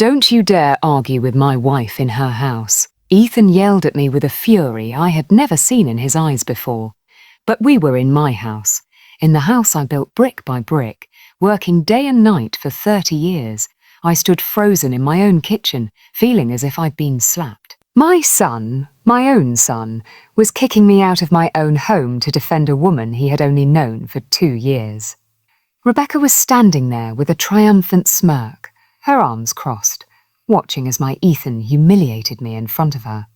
"Don't you dare argue with my wife in her house." Ethan yelled at me with a fury I had never seen in his eyes before. But we were in my house, in the house I built brick by brick, working day and night for 30 years. I stood frozen in my own kitchen, feeling as if I'd been slapped. My son, my own son, was kicking me out of my own home to defend a woman he had only known for 2 years. Rebecca was standing there with a triumphant smirk, her arms crossed, watching as my Ethan humiliated me in front of her.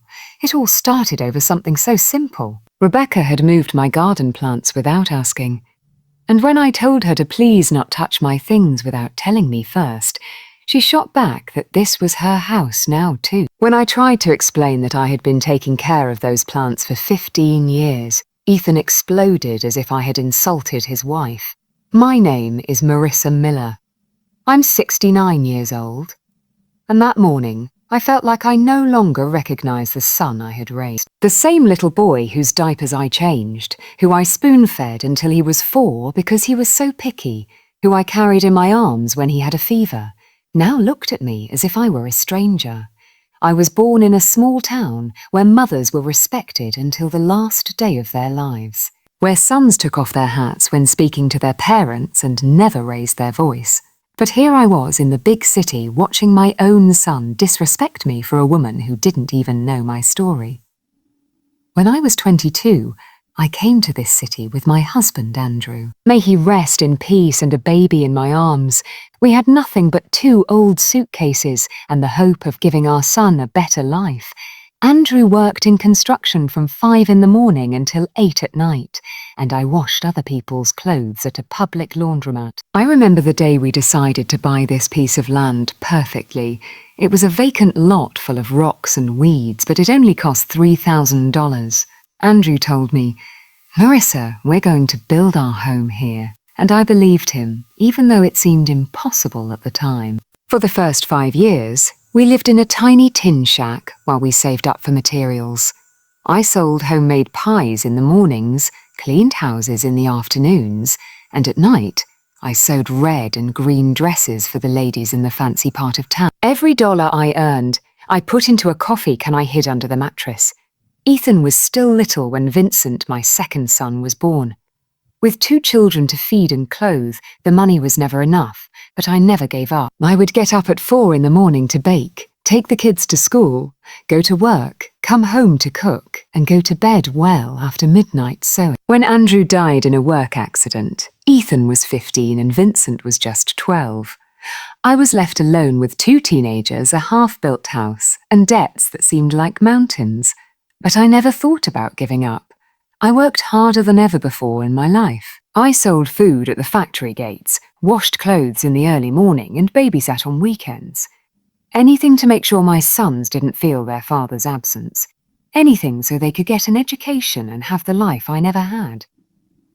It all started over something so simple. Rebecca had moved my garden plants without asking, and when I told her to please not touch my things without telling me first, she shot back that this was her house now too. When I tried to explain that I had been taking care of those plants for 15 years, Ethan exploded as if I had insulted his wife. My name is Marissa Miller. I'm 69 years old. And that morning, I felt like I no longer recognized the son I had raised. The same little boy whose diapers I changed, who I spoon-fed until he was 4 because he was so picky, who I carried in my arms when he had a fever, now looked at me as if I were a stranger. I was born in a small town where mothers were respected until the last day of their lives, where sons took off their hats when speaking to their parents and never raised their voice. But here I was in the big city watching my own son disrespect me for a woman who didn't even know my story. When I was 22, I came to this city with my husband, Andrew. May he rest in peace and a baby in my arms. We had nothing but 2 old suitcases and the hope of giving our son a better life. Andrew worked in construction from 5 in the morning until 8 at night, and I washed other people's clothes at a public laundromat. I remember the day we decided to buy this piece of land perfectly. It was a vacant lot full of rocks and weeds, but it only cost $3,000. Andrew told me, "Marissa, we're going to build our home here." And I believed him, even though it seemed impossible at the time. For the first 5 years, we lived in a tiny tin shack while we saved up for materials. I sold homemade pies in the mornings, cleaned houses in the afternoons, and at night, I sewed red and green dresses for the ladies in the fancy part of town. Every dollar I earned, I put into a coffee can I hid under the mattress. Ethan was still little when Vincent, my second son, was born. With 2 children to feed and clothe, the money was never enough, but I never gave up. I would get up at 4 in the morning to bake, take the kids to school, go to work, come home to cook, and go to bed well after midnight sewing. When Andrew died in a work accident, Ethan was 15 and Vincent was just 12. I was left alone with 2 teenagers, a half-built house, and debts that seemed like mountains. But I never thought about giving up. I worked harder than ever before in my life. I sold food at the factory gates, washed clothes in the early morning, and babysat on weekends. Anything to make sure my sons didn't feel their father's absence. Anything so they could get an education and have the life I never had.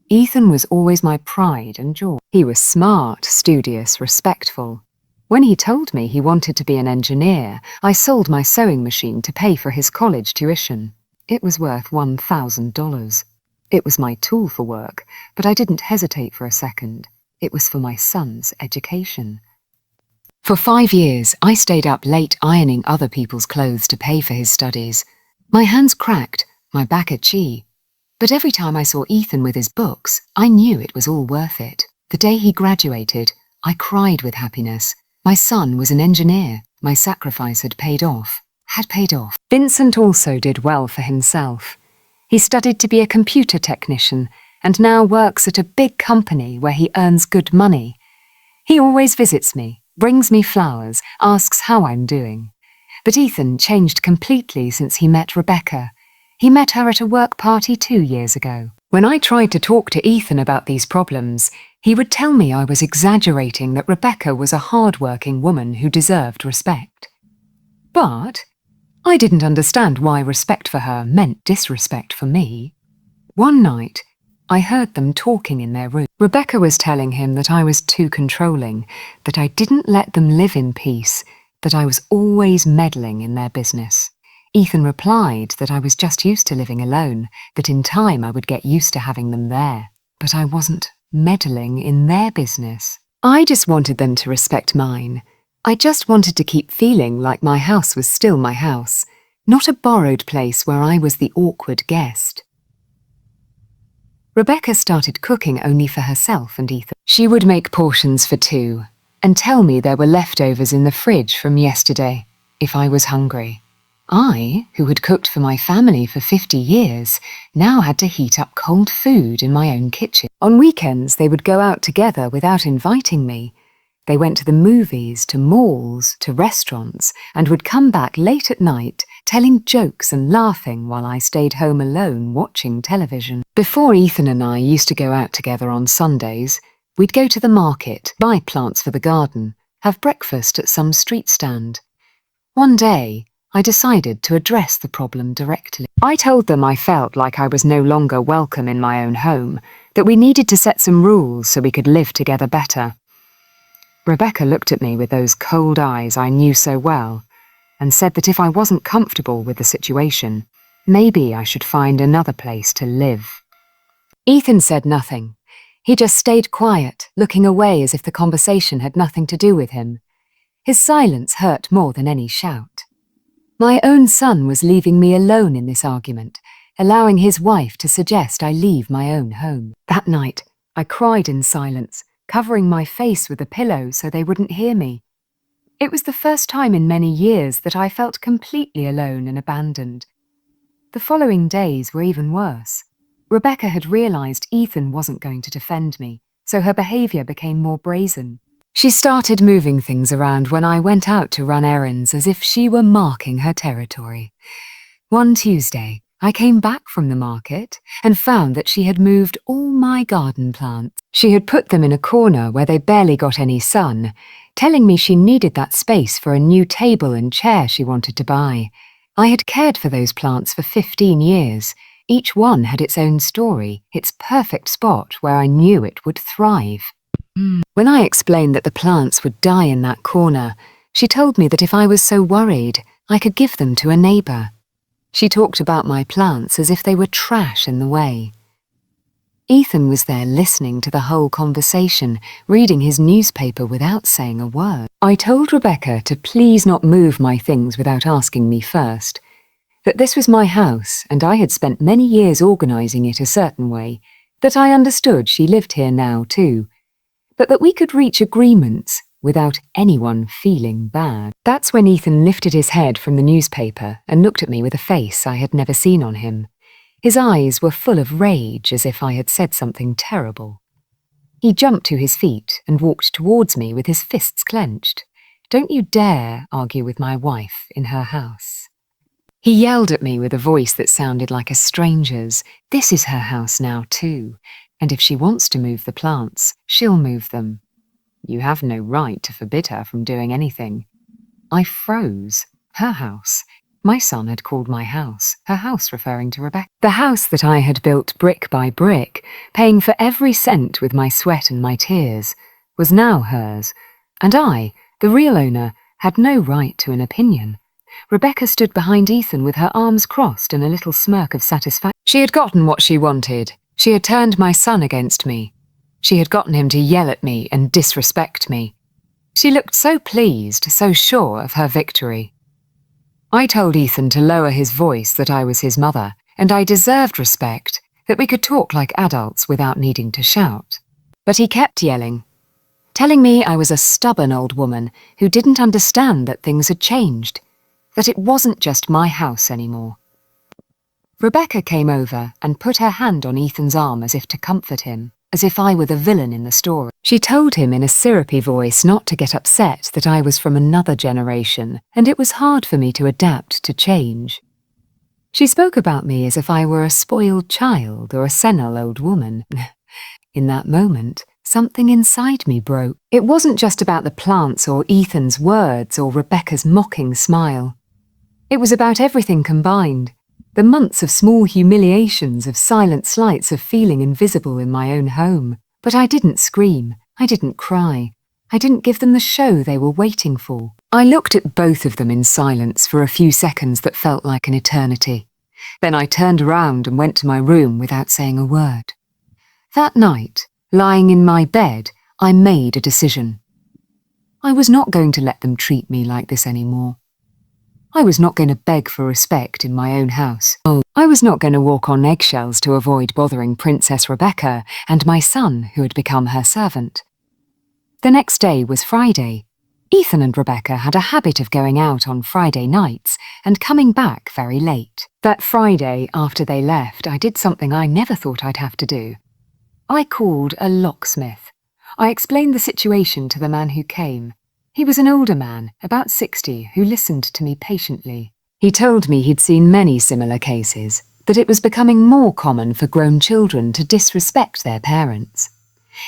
Ethan was always my pride and joy. He was smart, studious, respectful. When he told me he wanted to be an engineer, I sold my sewing machine to pay for his college tuition. It was worth $1,000. It was my tool for work, but I didn't hesitate for a second. It was for my son's education. For 5 years, I stayed up late ironing other people's clothes to pay for his studies. My hands cracked, my back itchy. But every time I saw Ethan with his books, I knew it was all worth it. The day he graduated, I cried with happiness. My son was an engineer. My sacrifice had paid off. Vincent also did well for himself. He studied to be a computer technician and now works at a big company where he earns good money. He always visits me, brings me flowers, asks how I'm doing. But Ethan changed completely since he met Rebecca. He met her at a work party 2 years ago. When I tried to talk to Ethan about these problems, he would tell me I was exaggerating that Rebecca was a hard-working woman who deserved respect. But I didn't understand why respect for her meant disrespect for me. One night, I heard them talking in their room. Rebecca was telling him that I was too controlling, that I didn't let them live in peace, that I was always meddling in their business. Ethan replied that I was just used to living alone, that in time I would get used to having them there. But I wasn't meddling in their business. I just wanted them to respect mine. I just wanted to keep feeling like my house was still my house, not a borrowed place where I was the awkward guest. Rebecca started cooking only for herself and Ethan. She would make portions for two and tell me there were leftovers in the fridge from yesterday if I was hungry. I, who had cooked for my family for 50 years, now had to heat up cold food in my own kitchen. On weekends, they would go out together without inviting me. They went to the movies, to malls, to restaurants, and would come back late at night, telling jokes and laughing while I stayed home alone watching television. Before Ethan and I used to go out together on Sundays, we'd go to the market, buy plants for the garden, have breakfast at some street stand. One day, I decided to address the problem directly. I told them I felt like I was no longer welcome in my own home, that we needed to set some rules so we could live together better. Rebecca looked at me with those cold eyes I knew so well, and said that if I wasn't comfortable with the situation, maybe I should find another place to live. Ethan said nothing. He just stayed quiet, looking away as if the conversation had nothing to do with him. His silence hurt more than any shout. My own son was leaving me alone in this argument, allowing his wife to suggest I leave my own home. That night, I cried in silence, covering my face with a pillow so they wouldn't hear me. It was the first time in many years that I felt completely alone and abandoned. The following days were even worse. Rebecca had realized Ethan wasn't going to defend me, so her behavior became more brazen. She started moving things around when I went out to run errands as if she were marking her territory. One Tuesday, I came back from the market and found that she had moved all my garden plants. She had put them in a corner where they barely got any sun, telling me she needed that space for a new table and chair she wanted to buy. I had cared for those plants for 15 years. Each one had its own story, its perfect spot where I knew it would thrive. When I explained that the plants would die in that corner, she told me that if I was so worried, I could give them to a neighbour. She talked about my plants as if they were trash in the way. Ethan was there listening to the whole conversation, reading his newspaper without saying a word. I told Rebecca to please not move my things without asking me first, that this was my house and I had spent many years organising it a certain way, that I understood she lived here now too, but that we could reach agreements without anyone feeling bad. That's when Ethan lifted his head from the newspaper and looked at me with a face I had never seen on him. His eyes were full of rage, as if I had said something terrible. He jumped to his feet and walked towards me with his fists clenched. "Don't you dare argue with my wife in her house." He yelled at me with a voice that sounded like a stranger's. "This is her house now too, and if she wants to move the plants, she'll move them. You have no right to forbid her from doing anything." I froze. Her house. My son had called my house, her house referring to Rebecca. The house that I had built brick by brick, paying for every cent with my sweat and my tears, was now hers, and I, the real owner, had no right to an opinion. Rebecca stood behind Ethan with her arms crossed and a little smirk of satisfaction. She had gotten what she wanted. She had turned my son against me. She had gotten him to yell at me and disrespect me. She looked so pleased, so sure of her victory. I told Ethan to lower his voice, that I was his mother, and I deserved respect, that we could talk like adults without needing to shout. But he kept yelling, telling me I was a stubborn old woman who didn't understand that things had changed, that it wasn't just my house anymore. Rebecca came over and put her hand on Ethan's arm as if to comfort him, as if I were the villain in the story. She told him in a syrupy voice not to get upset, that I was from another generation, and it was hard for me to adapt to change. She spoke about me as if I were a spoiled child or a senile old woman. In that moment, something inside me broke. It wasn't just about the plants or Ethan's words or Rebecca's mocking smile. It was about everything combined. The months of small humiliations, of silent slights of feeling invisible in my own home. But I didn't scream. I didn't cry. I didn't give them the show they were waiting for. I looked at both of them in silence for a few seconds that felt like an eternity. Then I turned around and went to my room without saying a word. That night, lying in my bed, I made a decision. I was not going to let them treat me like this anymore. I was not going to beg for respect in my own house. I was not going to walk on eggshells to avoid bothering Princess Rebecca and my son, who had become her servant. The next day was Friday. Ethan and Rebecca had a habit of going out on Friday nights and coming back very late. That Friday, after they left, I did something I never thought I'd have to do. I called a locksmith. I explained the situation to the man who came. He was an older man, about 60, who listened to me patiently. He told me he'd seen many similar cases, that it was becoming more common for grown children to disrespect their parents.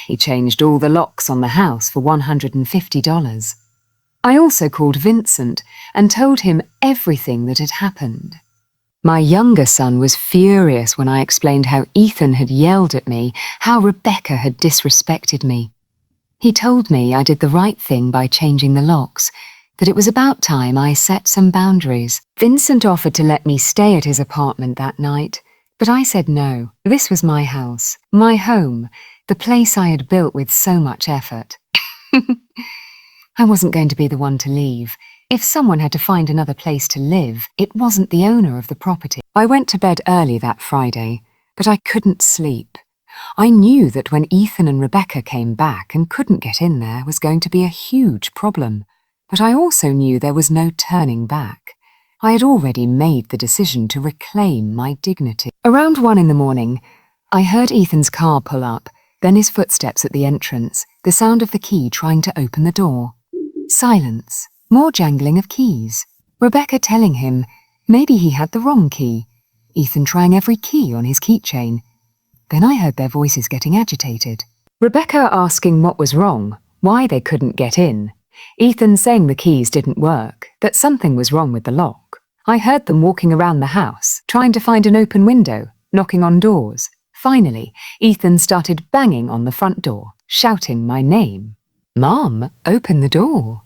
He changed all the locks on the house for $150. I also called Vincent and told him everything that had happened. My younger son was furious when I explained how Ethan had yelled at me, how Rebecca had disrespected me. He told me I did the right thing by changing the locks, that it was about time I set some boundaries. Vincent offered to let me stay at his apartment that night, but I said no. This was my house, my home, the place I had built with so much effort. I wasn't going to be the one to leave. If someone had to find another place to live, it wasn't the owner of the property. I went to bed early that Friday, but I couldn't sleep. I knew that when Ethan and Rebecca came back and couldn't get in there was going to be a huge problem, but I also knew there was no turning back. I had already made the decision to reclaim my dignity. Around 1 in the morning, I heard Ethan's car pull up, then his footsteps at the entrance, the sound of the key trying to open the door. Silence, more jangling of keys. Rebecca telling him maybe he had the wrong key. Ethan trying every key on his keychain. Then I heard their voices getting agitated. Rebecca asking what was wrong, why they couldn't get in. Ethan saying the keys didn't work, that something was wrong with the lock. I heard them walking around the house, trying to find an open window, knocking on doors. Finally, Ethan started banging on the front door, shouting my name. "Mom, open the door."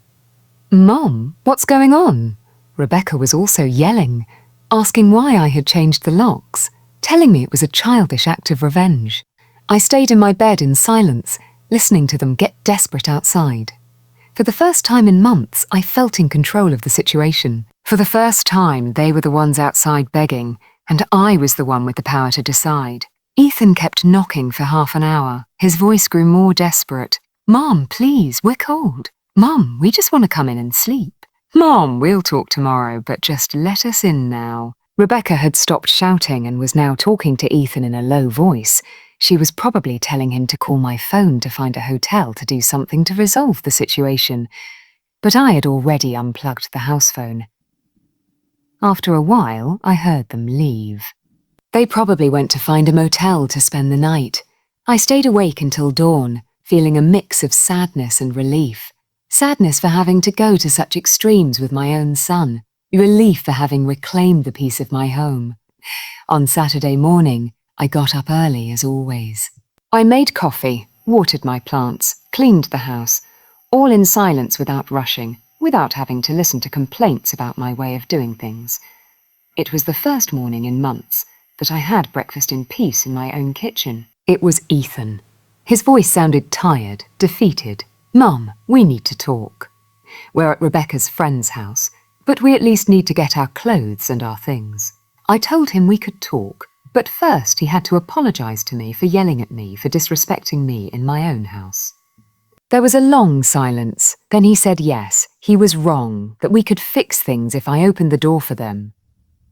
"Mom, what's going on?" Rebecca was also yelling, asking why I had changed the locks, telling me it was a childish act of revenge. I stayed in my bed in silence, listening to them get desperate outside. For the first time in months, I felt in control of the situation. For the first time, they were the ones outside begging, and I was the one with the power to decide. Ethan kept knocking for half an hour. His voice grew more desperate. "Mom, please, we're cold. Mom, we just want to come in and sleep. Mom, we'll talk tomorrow, but just let us in now." Rebecca had stopped shouting and was now talking to Ethan in a low voice. She was probably telling him to call my phone to find a hotel to do something to resolve the situation. But I had already unplugged the house phone. After a while, I heard them leave. They probably went to find a motel to spend the night. I stayed awake until dawn, feeling a mix of sadness and relief. Sadness for having to go to such extremes with my own son. Relief for having reclaimed the peace of my home. On Saturday morning, I got up early as always. I made coffee, watered my plants, cleaned the house, all in silence without rushing, without having to listen to complaints about my way of doing things. It was the first morning in months that I had breakfast in peace in my own kitchen. It was Ethan. His voice sounded tired, defeated. "Mum, we need to talk. We're at Rebecca's friend's house, but we at least need to get our clothes and our things." I told him we could talk, but first he had to apologize to me for yelling at me for disrespecting me in my own house. There was a long silence. Then he said yes, he was wrong, that we could fix things if I opened the door for them.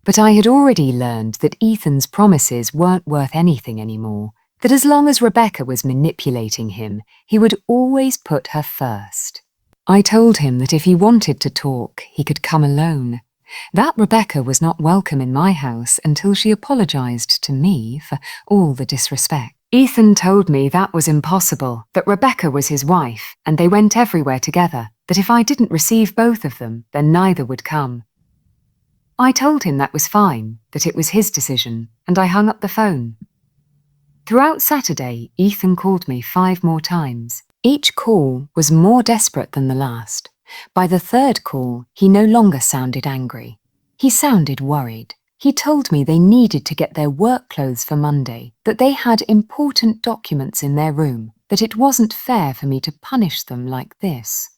But I had already learned that Ethan's promises weren't worth anything anymore, that as long as Rebecca was manipulating him, he would always put her first. I told him that if he wanted to talk, he could come alone. That Rebecca was not welcome in my house until she apologized to me for all the disrespect. Ethan told me that was impossible, that Rebecca was his wife, and they went everywhere together, that if I didn't receive both of them, then neither would come. I told him that was fine, that it was his decision, and I hung up the phone. Throughout Saturday, Ethan called me 5 more times. Each call was more desperate than the last. By the third call, he no longer sounded angry. He sounded worried. He told me they needed to get their work clothes for Monday, that they had important documents in their room, that it wasn't fair for me to punish them like this.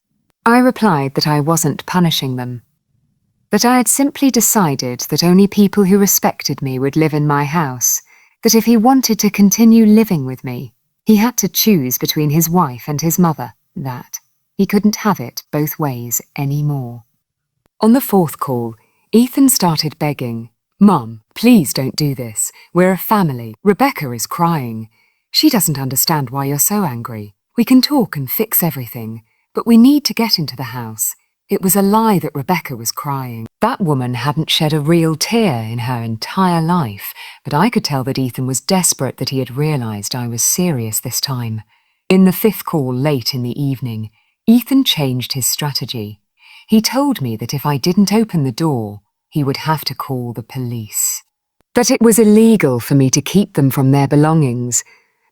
I replied that I wasn't punishing them, that I had simply decided that only people who respected me would live in my house, that if he wanted to continue living with me, he had to choose between his wife and his mother, that he couldn't have it both ways anymore. On the fourth call, Ethan started begging, "Mum, please don't do this. We're a family. Rebecca is crying. She doesn't understand why you're so angry. We can talk and fix everything, but we need to get into the house. It was a lie that Rebecca was crying." That woman hadn't shed a real tear in her entire life, but I could tell that Ethan was desperate that he had realized I was serious this time. In the fifth call late in the evening, Ethan changed his strategy. He told me that if I didn't open the door, he would have to call the police. That it was illegal for me to keep them from their belongings,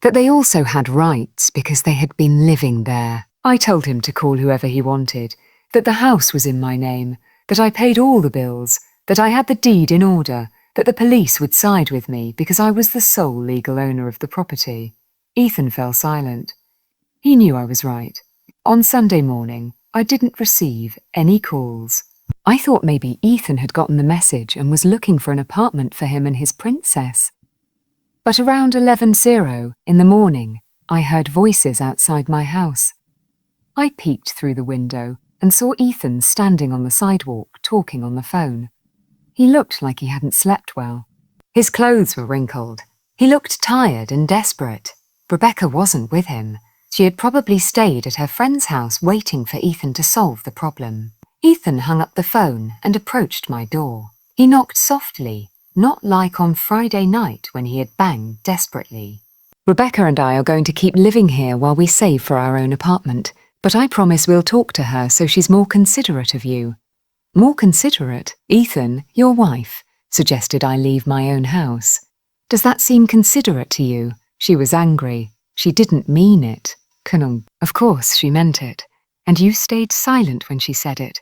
that they also had rights because they had been living there. I told him to call whoever he wanted, that the house was in my name, that I paid all the bills, that I had the deed in order, that the police would side with me because I was the sole legal owner of the property. Ethan fell silent. He knew I was right. On Sunday morning, I didn't receive any calls. I thought maybe Ethan had gotten the message and was looking for an apartment for him and his princess. But around 11:00 in the morning, I heard voices outside my house. I peeked through the window and saw Ethan standing on the sidewalk talking on the phone. He looked like he hadn't slept well. His clothes were wrinkled. He looked tired and desperate. Rebecca wasn't with him. She had probably stayed at her friend's house waiting for Ethan to solve the problem. Ethan hung up the phone and approached my door. He knocked softly, not like on Friday night when he had banged desperately. "Rebecca and I are going to keep living here while we save for our own apartment, but I promise we'll talk to her so she's more considerate of you." "More considerate? Ethan, your wife, suggested I leave my own house. Does that seem considerate to you?" She was angry. She didn't mean it. Of course she meant it. And you stayed silent when she said it.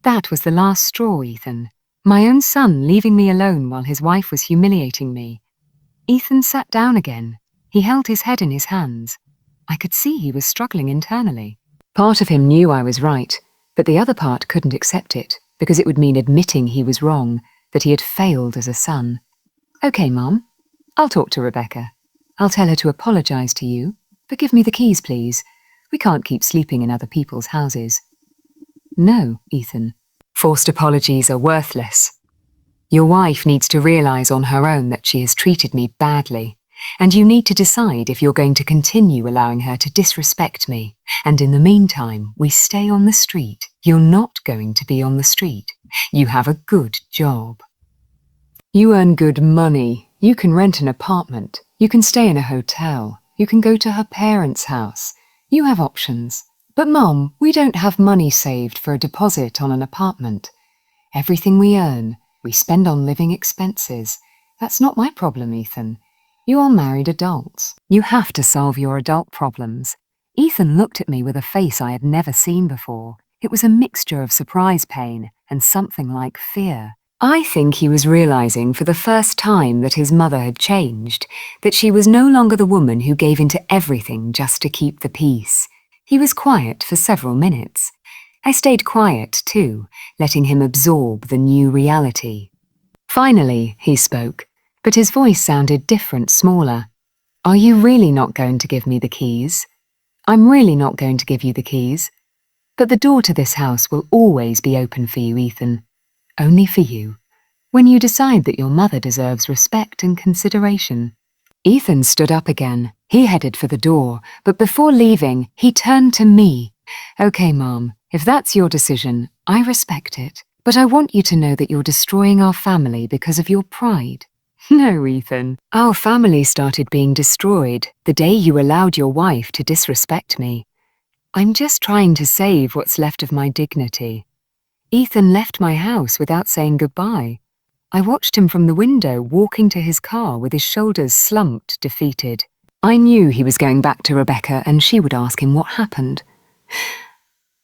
That was the last straw, Ethan. My own son leaving me alone while his wife was humiliating me. Ethan sat down again. He held his head in his hands. I could see he was struggling internally. Part of him knew I was right, but the other part couldn't accept it, because it would mean admitting he was wrong, that he had failed as a son. "Okay, Mom. I'll talk to Rebecca. I'll tell her to apologize to you, but give me the keys, please. We can't keep sleeping in other people's houses." "No, Ethan. Forced apologies are worthless. Your wife needs to realize on her own that she has treated me badly, and you need to decide if you're going to continue allowing her to disrespect me. And in the meantime, we stay on the street. You're not going to be on the street. You have a good job. You earn good money. You can rent an apartment. You can stay in a hotel. You can go to her parents' house. You have options. But Mom, we don't have money saved for a deposit on an apartment. Everything we earn, we spend on living expenses. That's not my problem, Ethan. You are married adults. You have to solve your adult problems." Ethan looked at me with a face I had never seen before. It was a mixture of surprise pain and something like fear. I think he was realizing for the first time that his mother had changed, that she was no longer the woman who gave into everything just to keep the peace. He was quiet for several minutes. I stayed quiet too, letting him absorb the new reality. Finally, he spoke, but his voice sounded different, smaller. "Are you really not going to give me the keys?" "I'm really not going to give you the keys. But the door to this house will always be open for you, Ethan. Only for you. When you decide that your mother deserves respect and consideration." Ethan stood up again. He headed for the door, but before leaving, he turned to me. "Okay, Mom, if that's your decision, I respect it. But I want you to know that you're destroying our family because of your pride." "No, Ethan. Our family started being destroyed the day you allowed your wife to disrespect me. I'm just trying to save what's left of my dignity." Ethan left my house without saying goodbye. I watched him from the window walking to his car with his shoulders slumped, defeated. I knew he was going back to Rebecca and she would ask him what happened.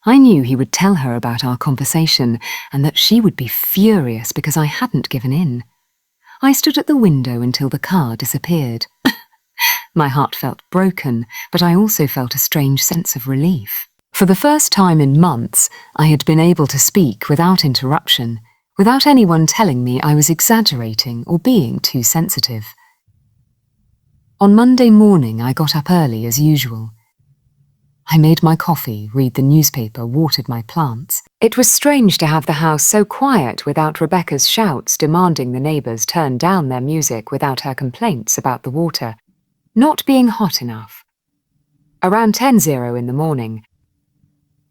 I knew he would tell her about our conversation and that she would be furious because I hadn't given in. I stood at the window until the car disappeared. My heart felt broken, but I also felt a strange sense of relief. For the first time in months, I had been able to speak without interruption, without anyone telling me I was exaggerating or being too sensitive. On Monday morning, I got up early as usual. I made my coffee, read the newspaper, watered my plants. It was strange to have the house so quiet without Rebecca's shouts demanding the neighbours turn down their music, without her complaints about the water not being hot enough. Around 10:00 in the morning,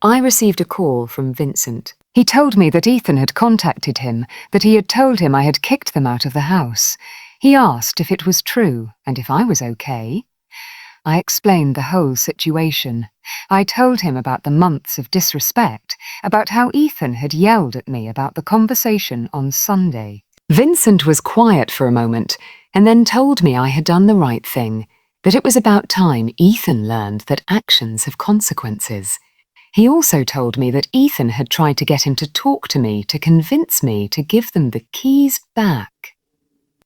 I received a call from Vincent. He told me that Ethan had contacted him, that he had told him I had kicked them out of the house. He asked if it was true and if I was okay. I explained the whole situation. I told him about the months of disrespect, about how Ethan had yelled at me about the conversation on Sunday. Vincent was quiet for a moment and then told me I had done the right thing, that it was about time Ethan learned that actions have consequences. He also told me that Ethan had tried to get him to talk to me, to convince me to give them the keys back.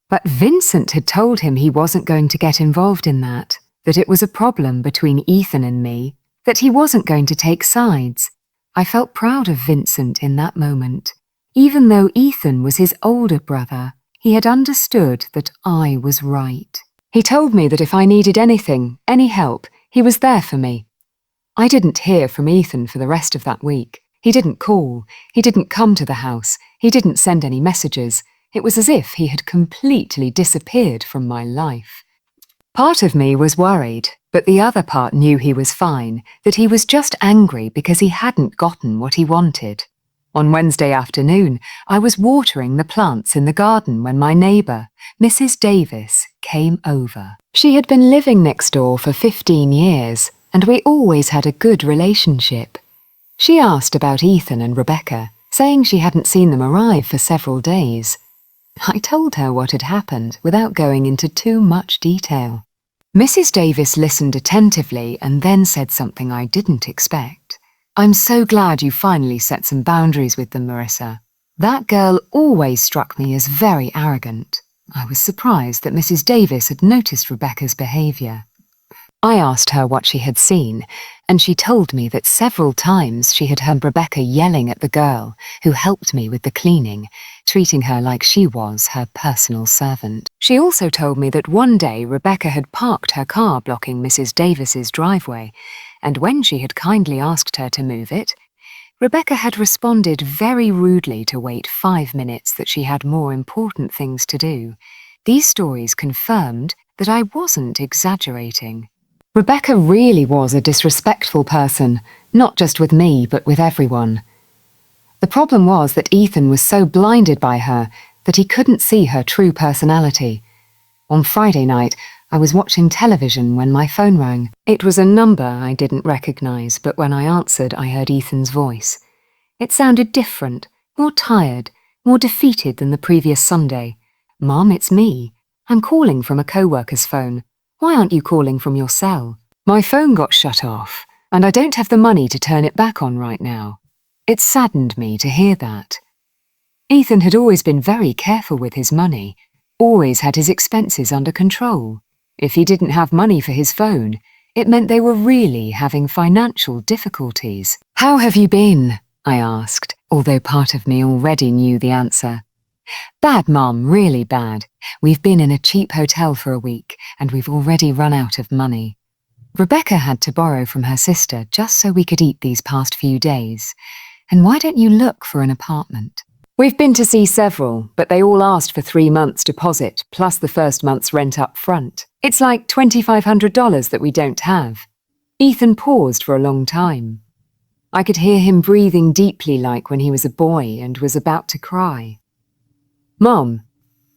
But Vincent had told him he wasn't going to get involved in that it was a problem between Ethan and me, that he wasn't going to take sides. I felt proud of Vincent in that moment. Even though Ethan was his older brother, he had understood that I was right. He told me that if I needed anything, any help, he was there for me. I didn't hear from Ethan for the rest of that week. He didn't call. He didn't come to the house. He didn't send any messages. It was as if he had completely disappeared from my life. Part of me was worried, but the other part knew he was fine, that he was just angry because he hadn't gotten what he wanted. On Wednesday afternoon, I was watering the plants in the garden when my neighbour, Mrs. Davis, came over. She had been living next door for 15 years, and we always had a good relationship. She asked about Ethan and Rebecca, saying she hadn't seen them arrive for several days. I told her what had happened without going into too much detail. Mrs. Davis listened attentively and then said something I didn't expect. "I'm so glad you finally set some boundaries with them, Marissa. That girl always struck me as very arrogant." I was surprised that Mrs. Davis had noticed Rebecca's behaviour. I asked her what she had seen, and she told me that several times she had heard Rebecca yelling at the girl who helped me with the cleaning, treating her like she was her personal servant. She also told me that one day Rebecca had parked her car blocking Mrs. Davis's driveway, and when she had kindly asked her to move it, Rebecca had responded very rudely to wait 5 minutes, that she had more important things to do. These stories confirmed that I wasn't exaggerating. Rebecca really was a disrespectful person, not just with me, but with everyone. The problem was that Ethan was so blinded by her that he couldn't see her true personality. On Friday night, I was watching television when my phone rang. It was a number I didn't recognize, but when I answered, I heard Ethan's voice. It sounded different, more tired, more defeated than the previous Sunday. "Mom, it's me. I'm calling from a co-worker's phone. Why aren't you calling from your cell? My phone got shut off, and I don't have the money to turn it back on right now." It saddened me to hear that. Ethan had always been very careful with his money, always had his expenses under control. If he didn't have money for his phone, it meant they were really having financial difficulties. "How have you been?" I asked, although part of me already knew the answer. "Bad, Mum, really bad. We've been in a cheap hotel for a week, and we've already run out of money. Rebecca had to borrow from her sister just so we could eat these past few days. And why don't you look for an apartment?" We've been to see several, but they all asked for 3 months' deposit, plus the first month's rent up front. It's like $2,500 that we don't have. Ethan paused for a long time. I could hear him breathing deeply, like when he was a boy and was about to cry. "Mom,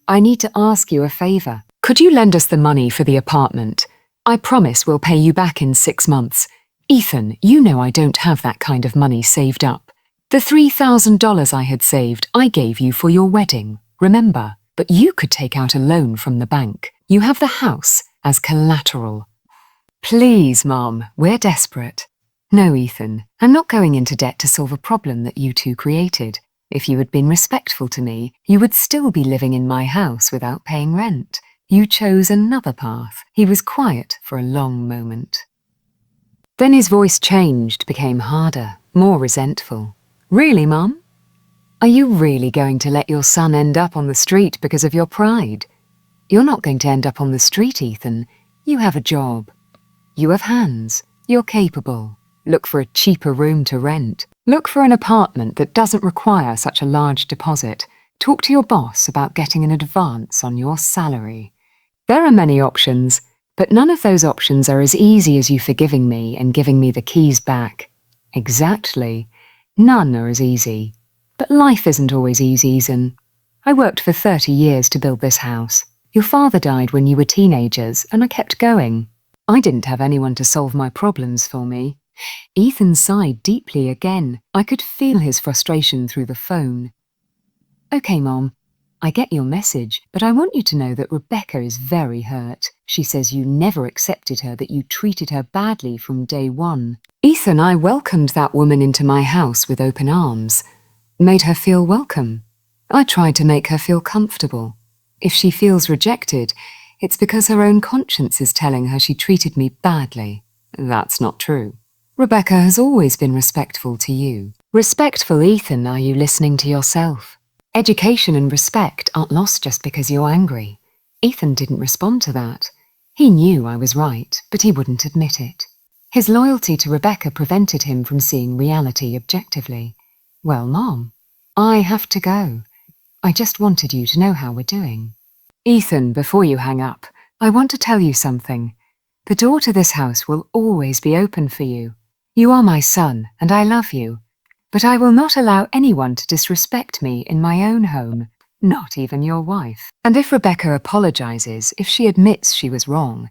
I need to ask you a favour. Could you lend us the money for the apartment? I promise we'll pay you back in 6 months. Ethan, you know I don't have that kind of money saved up. The $3,000 I had saved, I gave you for your wedding, remember? But you could take out a loan from the bank. You have the house as collateral. Please, Mom, we're desperate." "No, Ethan, I'm not going into debt to solve a problem that you two created. If you had been respectful to me, you would still be living in my house without paying rent. You chose another path." He was quiet for a long moment. Then his voice changed, became harder, more resentful. Really, Mum? Are you really going to let your son end up on the street because of your pride? You're not going to end up on the street, Ethan. You have a job. You have hands. You're capable. Look for a cheaper room to rent. Look for an apartment that doesn't require such a large deposit. Talk to your boss about getting an advance on your salary. There are many options, but none of those options are as easy as you forgiving me and giving me the keys back. Exactly. None are as easy. But life isn't always easy, Ethan. I worked for 30 years to build this house. Your father died when you were teenagers, and I kept going. I didn't have anyone to solve my problems for me. Ethan sighed deeply again. I could feel his frustration through the phone. Okay, Mom, I get your message, but I want you to know that Rebecca is very hurt. She says you never accepted her, that you treated her badly from day one. Ethan, I welcomed that woman into my house with open arms, made her feel welcome. I tried to make her feel comfortable. If she feels rejected, it's because her own conscience is telling her she treated me badly. That's not true. Rebecca has always been respectful to you. Respectful, Ethan, are you listening to yourself? Education and respect aren't lost just because you're angry. Ethan didn't respond to that. He knew I was right, but he wouldn't admit it. His loyalty to Rebecca prevented him from seeing reality objectively. Well, Mom, I have to go. I just wanted you to know how we're doing. Ethan, before you hang up, I want to tell you something. The door to this house will always be open for you. You are my son, and I love you. But I will not allow anyone to disrespect me in my own home, not even your wife. And if Rebecca apologizes, if she admits she was wrong,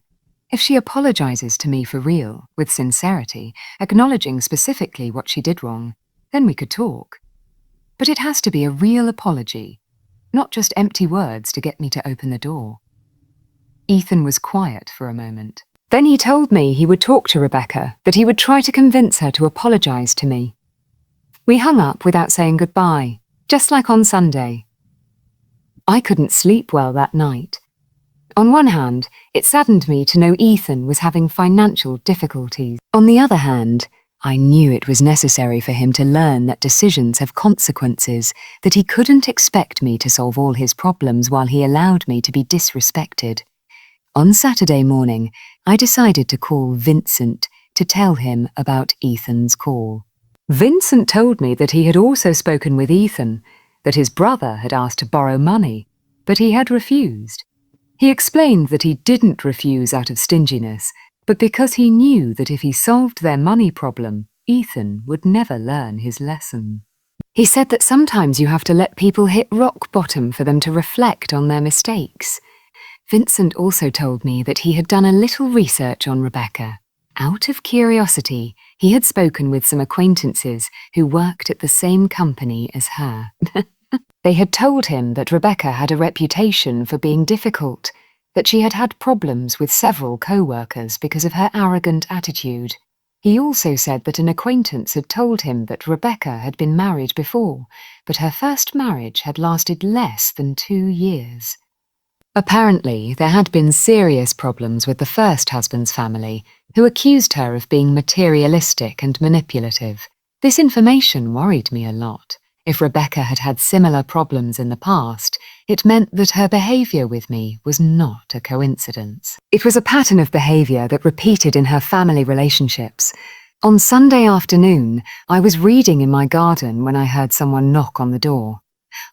if she apologizes to me for real, with sincerity, acknowledging specifically what she did wrong, then we could talk. But it has to be a real apology, not just empty words to get me to open the door. Ethan was quiet for a moment. Then he told me he would talk to Rebecca, that he would try to convince her to apologize to me. We hung up without saying goodbye, just like on Sunday. I couldn't sleep well that night. On one hand, it saddened me to know Ethan was having financial difficulties. On the other hand, I knew it was necessary for him to learn that decisions have consequences, that he couldn't expect me to solve all his problems while he allowed me to be disrespected. On Saturday morning, I decided to call Vincent to tell him about Ethan's call. Vincent told me that he had also spoken with Ethan, that his brother had asked to borrow money, but he had refused. He explained that he didn't refuse out of stinginess, but because he knew that if he solved their money problem, Ethan would never learn his lesson. He said that sometimes you have to let people hit rock bottom for them to reflect on their mistakes. Vincent also told me that he had done a little research on Rebecca. Out of curiosity, he had spoken with some acquaintances who worked at the same company as her. They had told him that Rebecca had a reputation for being difficult, that she had had problems with several co-workers because of her arrogant attitude. He also said that an acquaintance had told him that Rebecca had been married before, but her first marriage had lasted less than 2 years. Apparently, there had been serious problems with the first husband's family, who accused her of being materialistic and manipulative. This information worried me a lot. If Rebecca had had similar problems in the past, it meant that her behaviour with me was not a coincidence. It was a pattern of behaviour that repeated in her family relationships. On Sunday afternoon, I was reading in my garden when I heard someone knock on the door.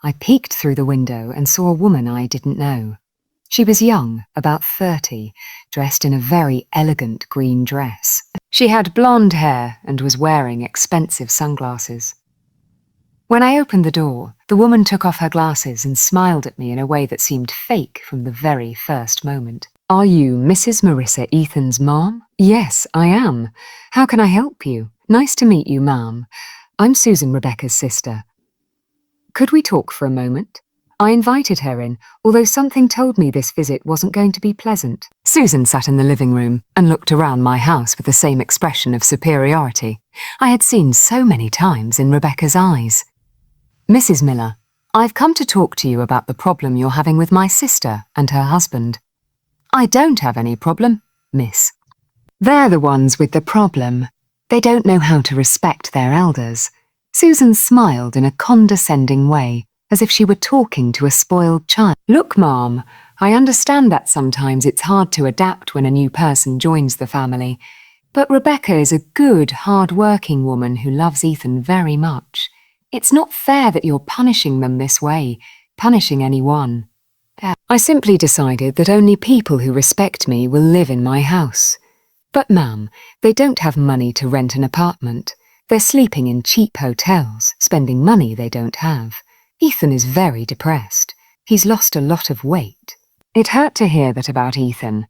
I peeked through the window and saw a woman I didn't know. She was young, about 30, dressed in a very elegant green dress. She had blonde hair and was wearing expensive sunglasses. When I opened the door, the woman took off her glasses and smiled at me in a way that seemed fake from the very first moment. "Are you Mrs. Marissa Ethan's mom?" "Yes, I am. How can I help you?" "Nice to meet you, ma'am. I'm Susan, Rebecca's sister. Could we talk for a moment?" I invited her in, although something told me this visit wasn't going to be pleasant. Susan sat in the living room and looked around my house with the same expression of superiority I had seen so many times in Rebecca's eyes. "Mrs. Miller, I've come to talk to you about the problem you're having with my sister and her husband." "I don't have any problem, miss." They're the ones with the problem. They don't know how to respect their elders. Susan smiled in a condescending way, as if she were talking to a spoiled child. Look, Mom, I understand that sometimes it's hard to adapt when a new person joins the family, but Rebecca is a good, hard-working woman who loves Ethan very much. It's not fair that you're punishing them this way, punishing anyone. I simply decided that only people who respect me will live in my house. But, Ma'am, they don't have money to rent an apartment. They're sleeping in cheap hotels, spending money they don't have. Ethan is very depressed. He's lost a lot of weight. It hurt to hear that about Ethan,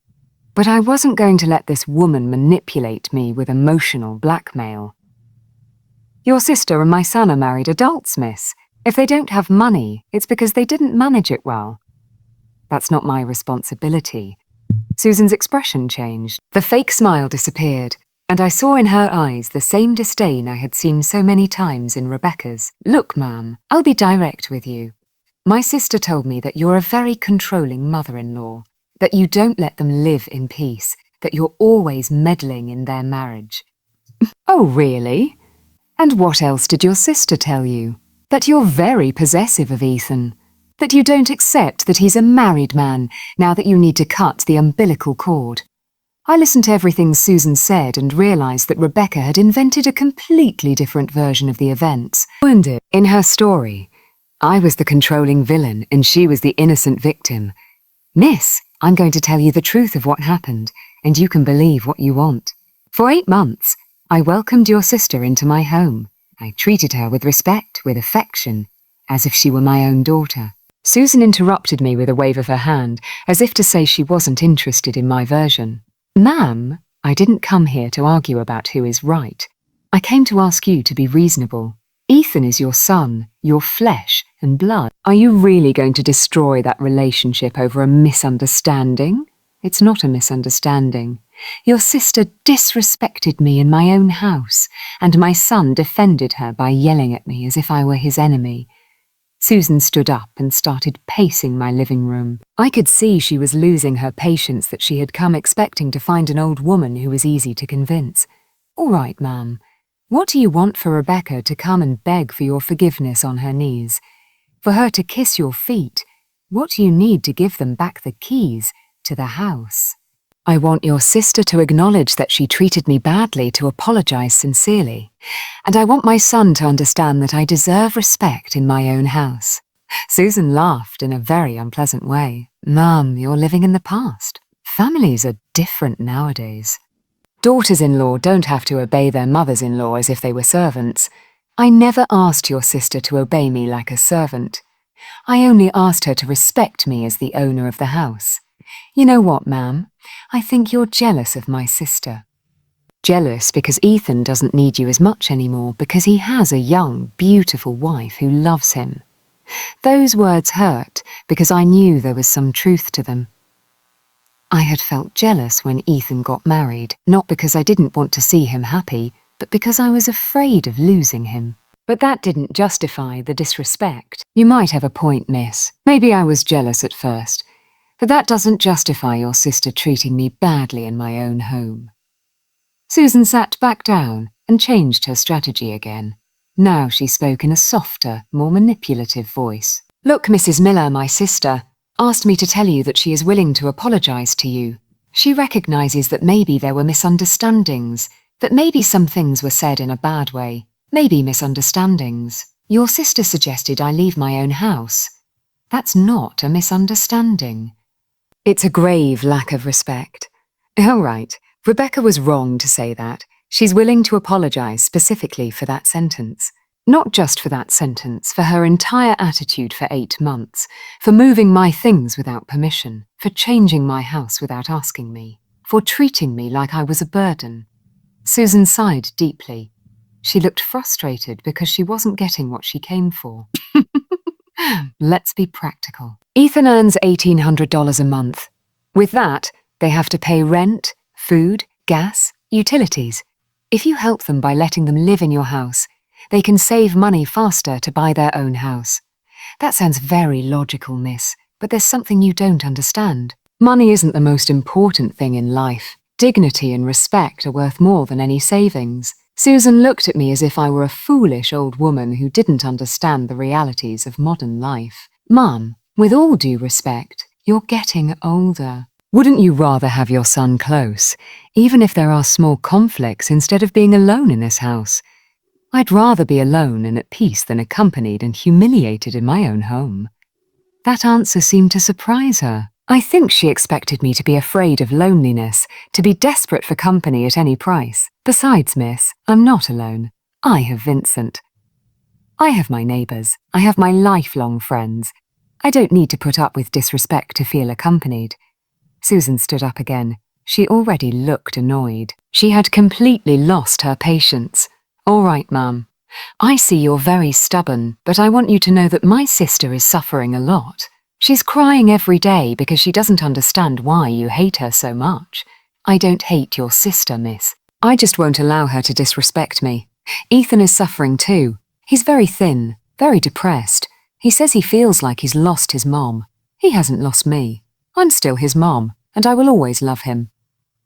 but I wasn't going to let this woman manipulate me with emotional blackmail. Your sister and my son are married adults, miss. If they don't have money, it's because they didn't manage it well. That's not my responsibility. Susan's expression changed. The fake smile disappeared, and I saw in her eyes the same disdain I had seen so many times in Rebecca's. Look, Ma'am, I'll be direct with you. My sister told me that you're a very controlling mother-in-law, that you don't let them live in peace, that you're always meddling in their marriage. Oh, really? And what else did your sister tell you? That you're very possessive of Ethan, that you don't accept that he's a married man now that you need to cut the umbilical cord. I listened to everything Susan said and realised that Rebecca had invented a completely different version of the events. In her story, I was the controlling villain and she was the innocent victim. Miss, I'm going to tell you the truth of what happened, and you can believe what you want. For 8 months, I welcomed your sister into my home. I treated her with respect, with affection, as if she were my own daughter. Susan interrupted me with a wave of her hand, as if to say she wasn't interested in my version. Ma'am, I didn't come here to argue about who is right. I came to ask you to be reasonable. Ethan is your son, your flesh and blood. Are you really going to destroy that relationship over a misunderstanding? It's not a misunderstanding. Your sister disrespected me in my own house, and my son defended her by yelling at me as if I were his enemy. Susan stood up and started pacing my living room. I could see she was losing her patience, that she had come expecting to find an old woman who was easy to convince. All right, ma'am. What do you want for Rebecca to come and beg for your forgiveness on her knees? For her to kiss your feet? What do you need to give them back the keys to the house? I want your sister to acknowledge that she treated me badly, to apologize sincerely. And I want my son to understand that I deserve respect in my own house. Susan laughed in a very unpleasant way. Mum, you're living in the past. Families are different nowadays. Daughters-in-law don't have to obey their mothers-in-law as if they were servants. I never asked your sister to obey me like a servant. I only asked her to respect me as the owner of the house. You know what, ma'am? I think you're jealous of my sister. Jealous because Ethan doesn't need you as much anymore, because he has a young, beautiful wife who loves him. Those words hurt because I knew there was some truth to them. I had felt jealous when Ethan got married, not because I didn't want to see him happy, but because I was afraid of losing him. But that didn't justify the disrespect. You might have a point, miss. Maybe I was jealous at first, but that doesn't justify your sister treating me badly in my own home. Susan sat back down and changed her strategy again. Now she spoke in a softer, more manipulative voice. Look, Mrs. Miller, my sister, asked me to tell you that she is willing to apologize to you. She recognizes that maybe there were misunderstandings, that maybe some things were said in a bad way, maybe misunderstandings. Your sister suggested I leave my own house. That's not a misunderstanding. It's a grave lack of respect. All right, Rebecca was wrong to say that. She's willing to apologize specifically for that sentence. Not just for that sentence, for her entire attitude for 8 months, for moving my things without permission, for changing my house without asking me, for treating me like I was a burden. Susan sighed deeply. She looked frustrated because she wasn't getting what she came for. Let's be practical. Ethan earns $1,800 a month. With that, they have to pay rent, food, gas, utilities. If you help them by letting them live in your house, they can save money faster to buy their own house. That sounds very logical, miss, but there's something you don't understand. Money isn't the most important thing in life. Dignity and respect are worth more than any savings. Susan looked at me as if I were a foolish old woman who didn't understand the realities of modern life. Mum, with all due respect, you're getting older. Wouldn't you rather have your son close, even if there are small conflicts, instead of being alone in this house? I'd rather be alone and at peace than accompanied and humiliated in my own home. That answer seemed to surprise her. I think she expected me to be afraid of loneliness, to be desperate for company at any price. Besides, miss, I'm not alone. I have Vincent. I have my neighbours. I have my lifelong friends. I don't need to put up with disrespect to feel accompanied. Susan stood up again. She already looked annoyed. She had completely lost her patience. All right, Mum. I see you're very stubborn, but I want you to know that my sister is suffering a lot. She's crying every day because she doesn't understand why you hate her so much. I don't hate your sister, miss. I just won't allow her to disrespect me. Ethan is suffering too. He's very thin, very depressed. He says he feels like he's lost his mom. He hasn't lost me. I'm still his mom, and I will always love him.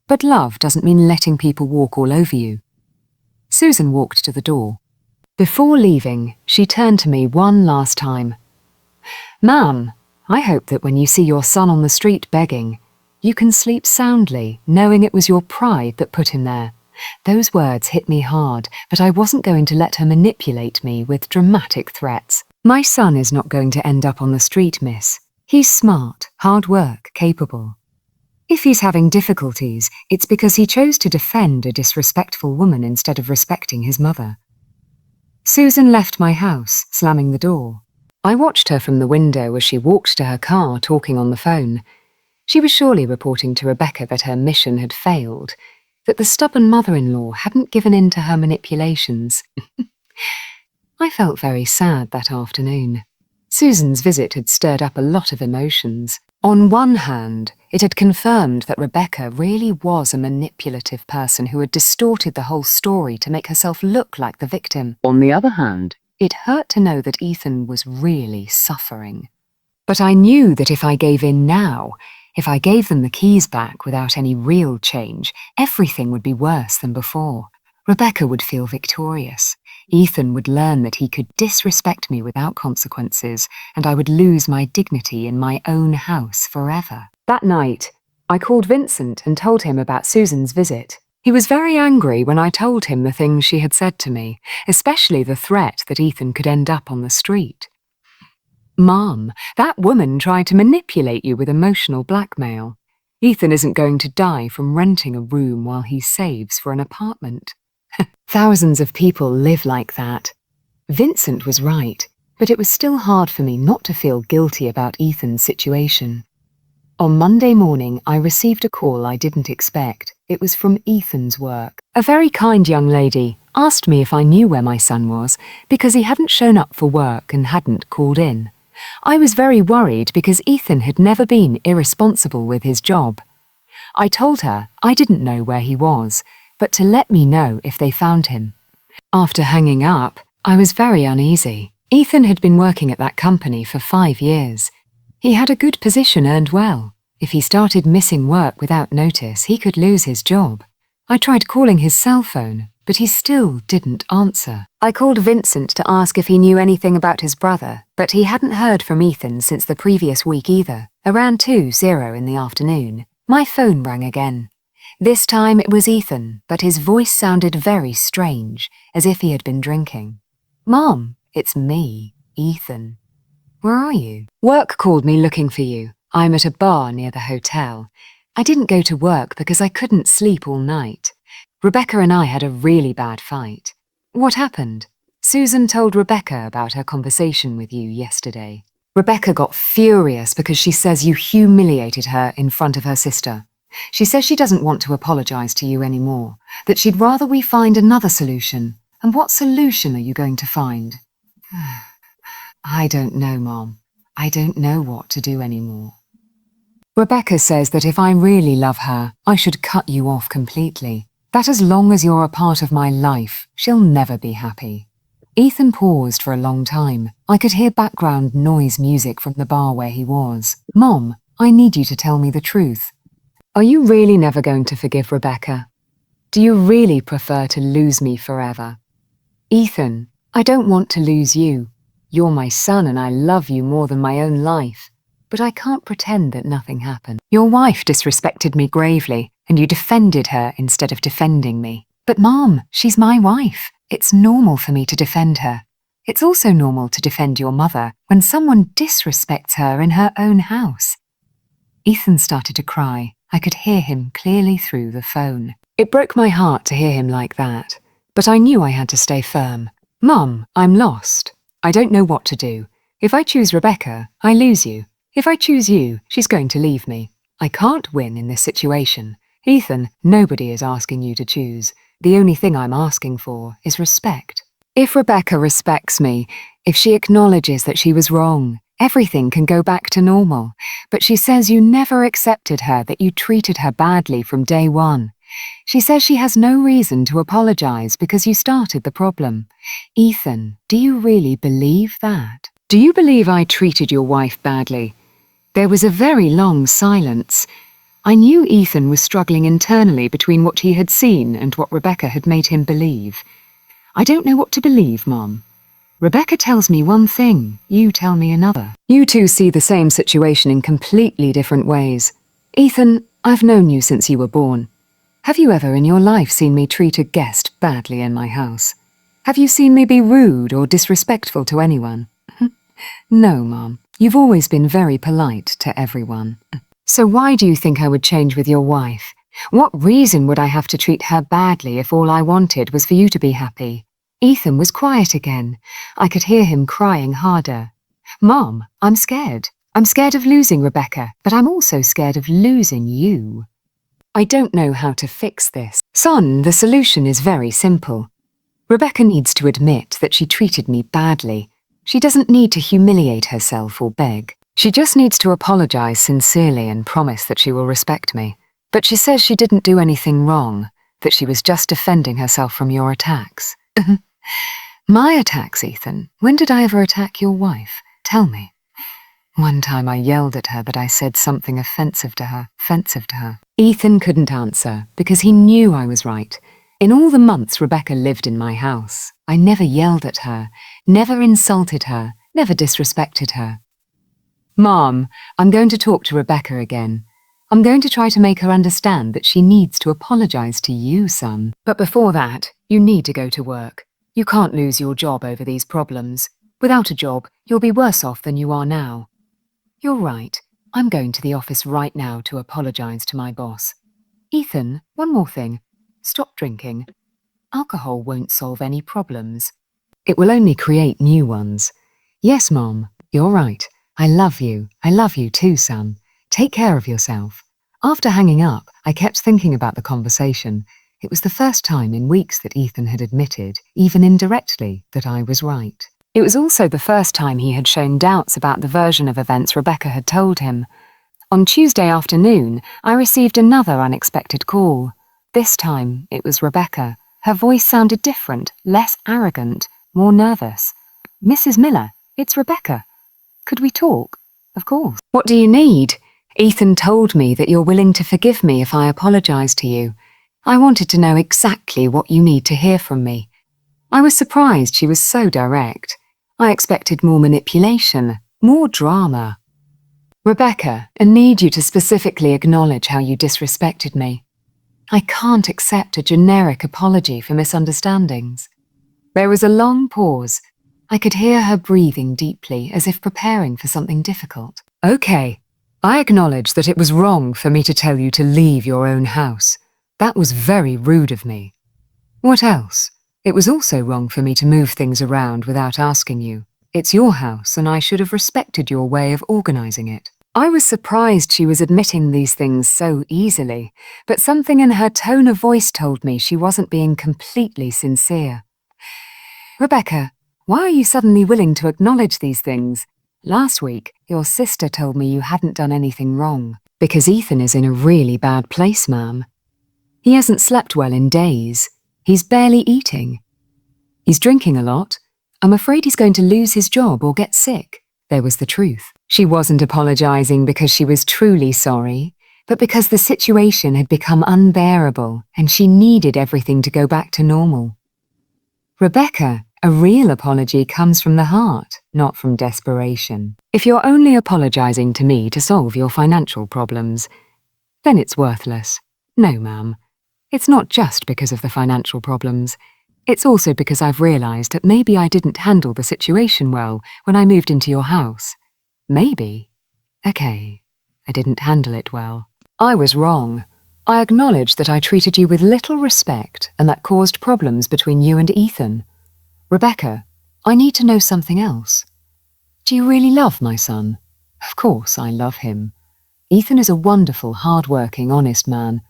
But love doesn't mean letting people walk all over you. Susan walked to the door. Before leaving, she turned to me one last time. Ma'am, I hope that when you see your son on the street begging, you can sleep soundly, knowing it was your pride that put him there. Those words hit me hard, but I wasn't going to let her manipulate me with dramatic threats. My son is not going to end up on the street, miss. He's smart, hard work, capable. If he's having difficulties, it's because he chose to defend a disrespectful woman instead of respecting his mother. Susan left my house, slamming the door. I watched her from the window as she walked to her car, talking on the phone. She was surely reporting to Rebecca that her mission had failed, that the stubborn mother-in-law hadn't given in to her manipulations. I felt very sad that afternoon. Susan's visit had stirred up a lot of emotions. On one hand, it had confirmed that Rebecca really was a manipulative person who had distorted the whole story to make herself look like the victim. On the other hand, it hurt to know that Ethan was really suffering. But I knew that if I gave in now, if I gave them the keys back without any real change, everything would be worse than before. Rebecca would feel victorious. Ethan would learn that he could disrespect me without consequences, and I would lose my dignity in my own house forever. That night, I called Vincent and told him about Susan's visit. He was very angry when I told him the things she had said to me, especially the threat that Ethan could end up on the street. Mom, that woman tried to manipulate you with emotional blackmail. Ethan isn't going to die from renting a room while he saves for an apartment. Thousands of people live like that. Vincent was right, but it was still hard for me not to feel guilty about Ethan's situation. On Monday morning, I received a call I didn't expect. It was from Ethan's work. A very kind young lady asked me if I knew where my son was because he hadn't shown up for work and hadn't called in. I was very worried because Ethan had never been irresponsible with his job. I told her I didn't know where he was, but to let me know if they found him. After hanging up, I was very uneasy. Ethan had been working at that company for 5 years. He had a good position earned well. If he started missing work without notice, he could lose his job. I tried calling his cell phone, but he still didn't answer. I called Vincent to ask if he knew anything about his brother, but he hadn't heard from Ethan since the previous week either. Around 2:00 in the afternoon, my phone rang again. This time it was Ethan, but his voice sounded very strange, as if he had been drinking. Mom, it's me, Ethan. Where are you? Work called me looking for you. I'm at a bar near the hotel. I didn't go to work because I couldn't sleep all night. Rebecca and I had a really bad fight. What happened? Susan told Rebecca about her conversation with you yesterday. Rebecca got furious because she says you humiliated her in front of her sister. She says she doesn't want to apologize to you anymore, that she'd rather we find another solution. And what solution are you going to find? I don't know, Mom. I don't know what to do anymore. Rebecca says that if I really love her, I should cut you off completely. That as long as you're a part of my life, she'll never be happy. Ethan paused for a long time. I could hear background noise music from the bar where he was. Mom, I need you to tell me the truth. Are you really never going to forgive Rebecca? Do you really prefer to lose me forever? Ethan, I don't want to lose you. You're my son and I love you more than my own life. But I can't pretend that nothing happened. Your wife disrespected me gravely, and you defended her instead of defending me. But Mom, she's my wife. It's normal for me to defend her. It's also normal to defend your mother when someone disrespects her in her own house. Ethan started to cry. I could hear him clearly through the phone. It broke my heart to hear him like that, but I knew I had to stay firm. Mum, I'm lost. I don't know what to do. If I choose Rebecca, I lose you. If I choose you, she's going to leave me. I can't win in this situation. Ethan, nobody is asking you to choose. The only thing I'm asking for is respect. If Rebecca respects me, if she acknowledges that she was wrong, everything can go back to normal. But she says you never accepted her, that you treated her badly from day one. She says she has no reason to apologize because you started the problem. Ethan, do you really believe that? Do you believe I treated your wife badly? There was a very long silence. I knew Ethan was struggling internally between what he had seen and what Rebecca had made him believe. I don't know what to believe, Mom. Rebecca tells me one thing, you tell me another. You two see the same situation in completely different ways. Ethan, I've known you since you were born. Have you ever in your life seen me treat a guest badly in my house? Have you seen me be rude or disrespectful to anyone? No, Mom. You've always been very polite to everyone. So why do you think I would change with your wife? What reason would I have to treat her badly if all I wanted was for you to be happy? Ethan was quiet again. I could hear him crying harder. Mom, I'm scared. I'm scared of losing Rebecca, but I'm also scared of losing you. I don't know how to fix this. Son, the solution is very simple. Rebecca needs to admit that she treated me badly. She doesn't need to humiliate herself or beg. She just needs to apologize sincerely and promise that she will respect me. But she says she didn't do anything wrong, that she was just defending herself from your attacks. My attacks, Ethan? When did I ever attack your wife? Tell me. One time I yelled at her that I said something offensive to her. Ethan couldn't answer because he knew I was right. In all the months Rebecca lived in my house, I never yelled at her, never insulted her, never disrespected her. Mom, I'm going to talk to Rebecca again. I'm going to try to make her understand that she needs to apologize to you, son. But before that, you need to go to work. You can't lose your job over these problems. Without a job, you'll be worse off than you are now. You're right. I'm going to the office right now to apologize to my boss. Ethan, one more thing. Stop drinking. Alcohol won't solve any problems. It will only create new ones. Yes, Mom, you're right. I love you. I love you too, son. Take care of yourself. After hanging up, I kept thinking about the conversation. It was the first time in weeks that Ethan had admitted, even indirectly, that I was right. It was also the first time he had shown doubts about the version of events Rebecca had told him. On Tuesday afternoon, I received another unexpected call. This time, it was Rebecca. Her voice sounded different, less arrogant, more nervous. Mrs. Miller, it's Rebecca. Could we talk? Of course. What do you need? Ethan told me that you're willing to forgive me if I apologize to you. I wanted to know exactly what you need to hear from me. I was surprised she was so direct. I expected more manipulation, more drama. Rebecca, I need you to specifically acknowledge how you disrespected me. I can't accept a generic apology for misunderstandings. There was a long pause. I could hear her breathing deeply, as if preparing for something difficult. Okay, I acknowledge that it was wrong for me to tell you to leave your own house. That was very rude of me. What else? It was also wrong for me to move things around without asking you. It's your house, and I should have respected your way of organizing it. I was surprised she was admitting these things so easily, but something in her tone of voice told me she wasn't being completely sincere. Rebecca, why are you suddenly willing to acknowledge these things? Last week, your sister told me you hadn't done anything wrong. Because Ethan is in a really bad place, ma'am. He hasn't slept well in days. He's barely eating. He's drinking a lot. I'm afraid he's going to lose his job or get sick. There was the truth. She wasn't apologizing because she was truly sorry. but because the situation had become unbearable and she needed everything to go back to normal. Rebecca, a real apology comes from the heart, not from desperation. If you're only apologizing to me to solve your financial problems, then it's worthless. No, ma'am. It's not just because of the financial problems. It's also because I've realized that maybe I didn't handle the situation well when I moved into your house. Maybe. Okay, I didn't handle it well. I was wrong. I acknowledge that I treated you with little respect and that caused problems between you and Ethan. Rebecca, I need to know something else. Do you really love my son? Of course I love him. Ethan is a wonderful, hard-working, honest man.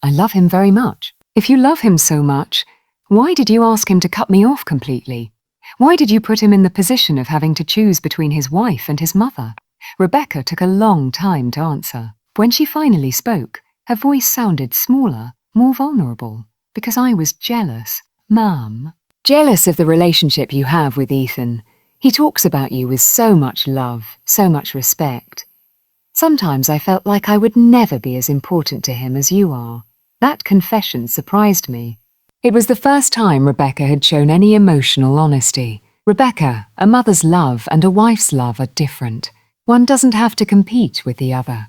I love him very much. If you love him so much, why did you ask him to cut me off completely? Why did you put him in the position of having to choose between his wife and his mother? Rebecca took a long time to answer. When she finally spoke, her voice sounded smaller, more vulnerable, because I was jealous. Ma'am. Jealous of the relationship you have with Ethan. He talks about you with so much love, so much respect. Sometimes I felt like I would never be as important to him as you are. That confession surprised me. It was the first time Rebecca had shown any emotional honesty. Rebecca, a mother's love and a wife's love are different. One doesn't have to compete with the other.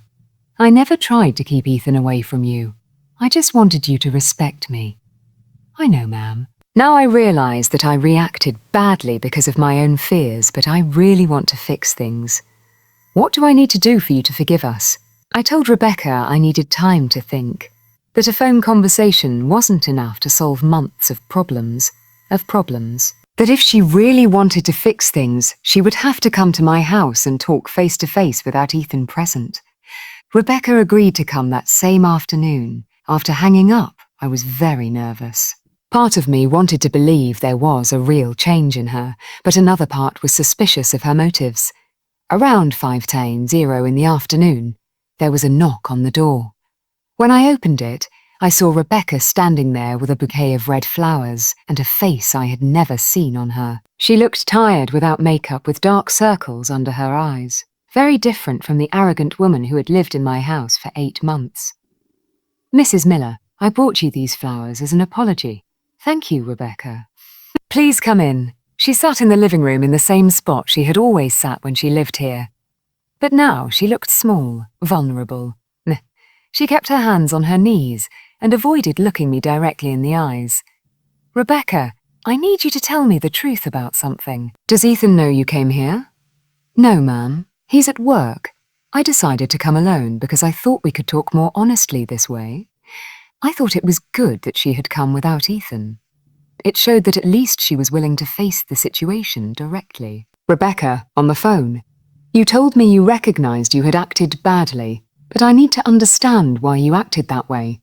I never tried to keep Ethan away from you. I just wanted you to respect me. I know, ma'am. Now I realize that I reacted badly because of my own fears, but I really want to fix things. What do I need to do for you to forgive us? I told Rebecca I needed time to think, that a phone conversation wasn't enough to solve months of problems, that if she really wanted to fix things, she would have to come to my house and talk face to face without Ethan present. Rebecca agreed to come that same afternoon. After hanging up, I was very nervous. Part of me wanted to believe there was a real change in her, but another part was suspicious of her motives. Around 5:10 in the afternoon, there was a knock on the door. When I opened it, I saw Rebecca standing there with a bouquet of red flowers and a face I had never seen on her. She looked tired without makeup, with dark circles under her eyes. Very different from the arrogant woman who had lived in my house for 8 months. Mrs. Miller, I brought you these flowers as an apology. Thank you, Rebecca. Please come in. She sat in the living room in the same spot she had always sat when she lived here. But now she looked small, vulnerable. She kept her hands on her knees and avoided looking me directly in the eyes. Rebecca, I need you to tell me the truth about something. Does Ethan know you came here? No, ma'am. He's at work. I decided to come alone because I thought we could talk more honestly this way. I thought it was good that she had come without Ethan. It showed that at least she was willing to face the situation directly. Rebecca, on the phone, you told me you recognized you had acted badly, but I need to understand why you acted that way.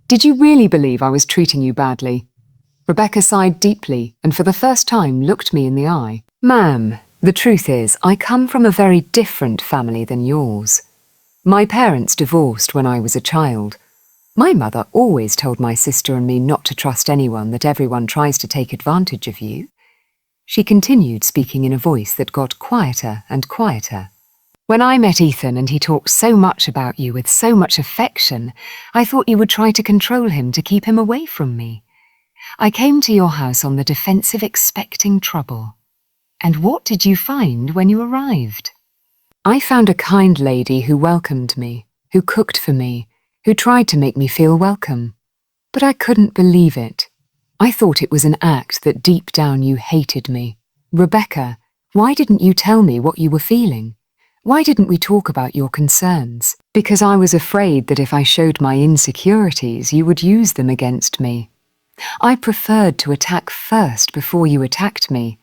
Did you really believe I was treating you badly? Rebecca sighed deeply and for the first time looked me in the eye. Ma'am, the truth is, I come from a very different family than yours. My parents divorced when I was a child. My mother always told my sister and me not to trust anyone, that everyone tries to take advantage of you. She continued, speaking in a voice that got quieter and quieter. When I met Ethan and he talked so much about you with so much affection, I thought you would try to control him to keep him away from me. I came to your house on the defensive, expecting trouble. And what did you find when you arrived? I found a kind lady who welcomed me, who cooked for me, who tried to make me feel welcome. But I couldn't believe it. I thought it was an act that deep down you hated me. Rebecca, why didn't you tell me what you were feeling? Why didn't we talk about your concerns? Because I was afraid that if I showed my insecurities, you would use them against me. I preferred to attack first before you attacked me.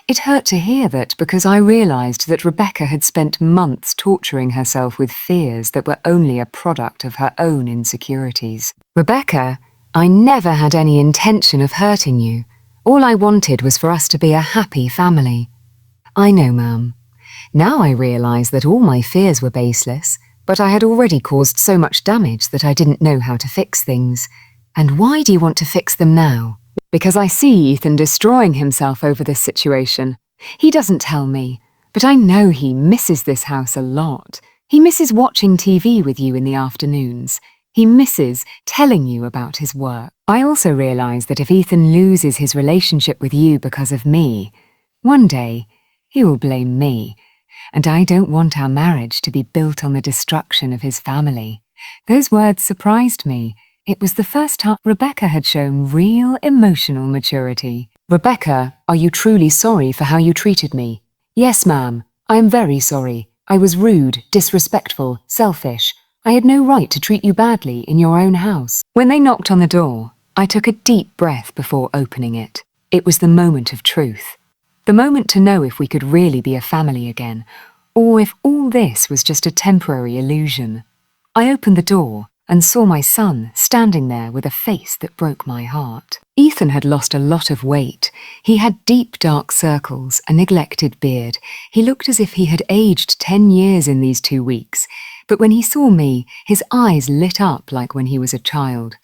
It hurt to hear that because I realized that Rebecca had spent months torturing herself with fears that were only a product of her own insecurities. Rebecca, I never had any intention of hurting you. All I wanted was for us to be a happy family. I know, ma'am. Now I realize that all my fears were baseless, but I had already caused so much damage that I didn't know how to fix things. And why do you want to fix them now? Because I see Ethan destroying himself over this situation. He doesn't tell me, but I know he misses this house a lot. He misses watching TV with you in the afternoons. He misses telling you about his work. I also realize that if Ethan loses his relationship with you because of me, one day he will blame me, and I don't want our marriage to be built on the destruction of his family. Those words surprised me. It was the first time Rebecca had shown real emotional maturity. Rebecca, are you truly sorry for how you treated me? Yes, ma'am. I am very sorry. I was rude, disrespectful, selfish. I had no right to treat you badly in your own house. When they knocked on the door, I took a deep breath before opening it. It was the moment of truth. The moment to know if we could really be a family again, or if all this was just a temporary illusion. I opened the door and saw my son standing there with a face that broke my heart. Ethan had lost a lot of weight. He had deep dark circles, a neglected beard. He looked as if he had aged 10 years in these 2 weeks. But when he saw me, his eyes lit up like when he was a child.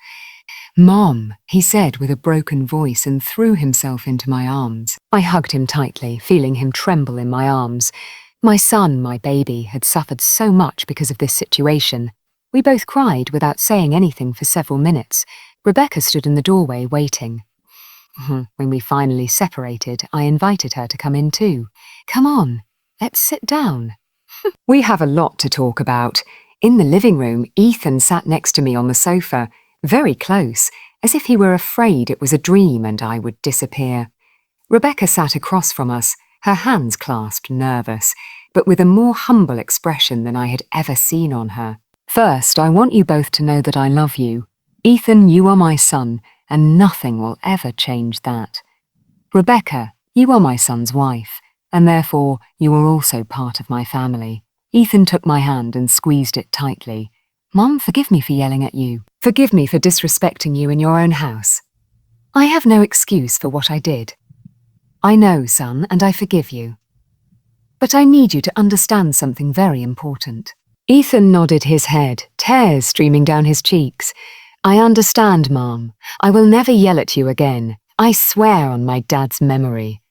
"Mom," he said with a broken voice and threw himself into my arms. I hugged him tightly, feeling him tremble in my arms. My son, my baby, had suffered so much because of this situation. We both cried without saying anything for several minutes. Rebecca stood in the doorway waiting. When we finally separated, I invited her to come in too. "Come on, let's sit down." We have a lot to talk about. In the living room, Ethan sat next to me on the sofa, very close, as if he were afraid it was a dream and I would disappear. Rebecca sat across from us, her hands clasped, nervous, but with a more humble expression than I had ever seen on her. "First, I want you both to know that I love you. Ethan, you are my son, and nothing will ever change that. Rebecca, you are my son's wife, and therefore you are also part of my family." Ethan took my hand and squeezed it tightly. "Mom, forgive me for yelling at you. Forgive me for disrespecting you in your own house. I have no excuse for what I did. I know, son, and I forgive you. But I need you to understand something very important." Ethan nodded his head, tears streaming down his cheeks. "I understand, Mom. I will never yell at you again. I swear on my dad's memory."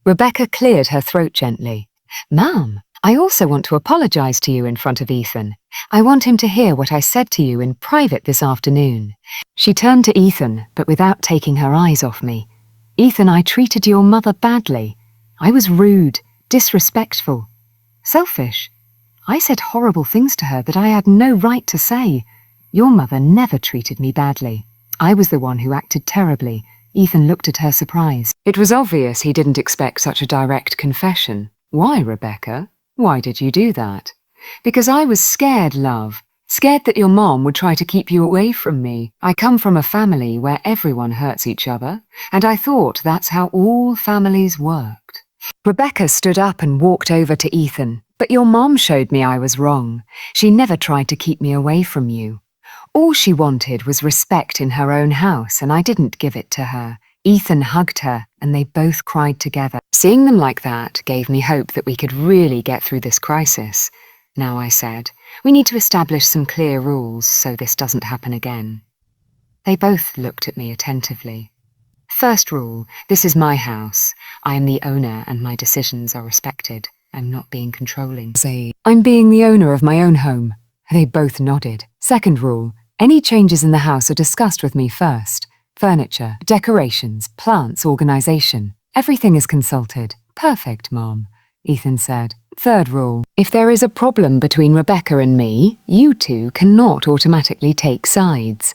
Rebecca cleared her throat gently. "Mom, I also want to apologize to you in front of Ethan. I want him to hear what I said to you in private this afternoon." She turned to Ethan, but without taking her eyes off me. "Ethan, I treated your mother badly. I was rude, disrespectful, selfish. I said horrible things to her that I had no right to say. Your mother never treated me badly. I was the one who acted terribly." Ethan looked at her surprised. It was obvious he didn't expect such a direct confession. "Why, Rebecca? Why did you do that?" "Because I was scared, love. Scared that your mom would try to keep you away from me. I come from a family where everyone hurts each other, and I thought that's how all families worked." Rebecca stood up and walked over to Ethan. "But your mom showed me I was wrong. She never tried to keep me away from you. All she wanted was respect in her own house, and I didn't give it to her." Ethan hugged her, and they both cried together. Seeing them like that gave me hope that we could really get through this crisis. "Now," I said, "we need to establish some clear rules so this doesn't happen again." They both looked at me attentively. "First rule, this is my house. I am the owner and my decisions are respected. I'm not being controlling." "I'm being the owner of my own home." They both nodded. "Second rule, any changes in the house are discussed with me first. Furniture, decorations, plants, organization. Everything is consulted." "Perfect, Mom," Ethan said. "Third rule, if there is a problem between Rebecca and me, you two cannot automatically take sides.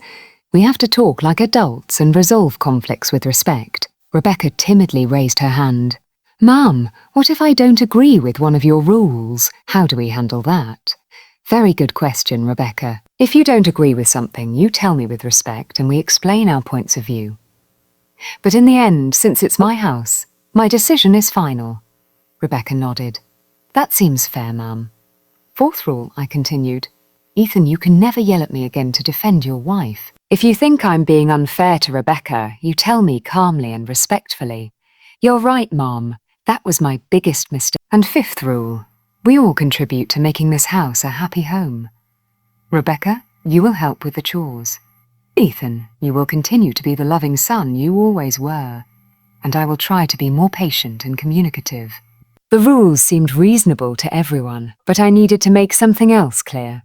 We have to talk like adults and resolve conflicts with respect." Rebecca timidly raised her hand. "Mom, what if I don't agree with one of your rules? How do we handle that?" "Very good question, Rebecca. If you don't agree with something, you tell me with respect and we explain our points of view. But in the end, since it's my house, my decision is final." Rebecca nodded. "That seems fair, Ma'am." "Fourth rule," I continued. "Ethan, you can never yell at me again to defend your wife. If you think I'm being unfair to Rebecca, you tell me calmly and respectfully. You're right, Mom. That was my biggest mistake." And fifth rule, we all contribute to making this house a happy home. Rebecca, you will help with the chores. Ethan, you will continue to be the loving son you always were. And I will try to be more patient and communicative. The rules seemed reasonable to everyone, but I needed to make something else clear.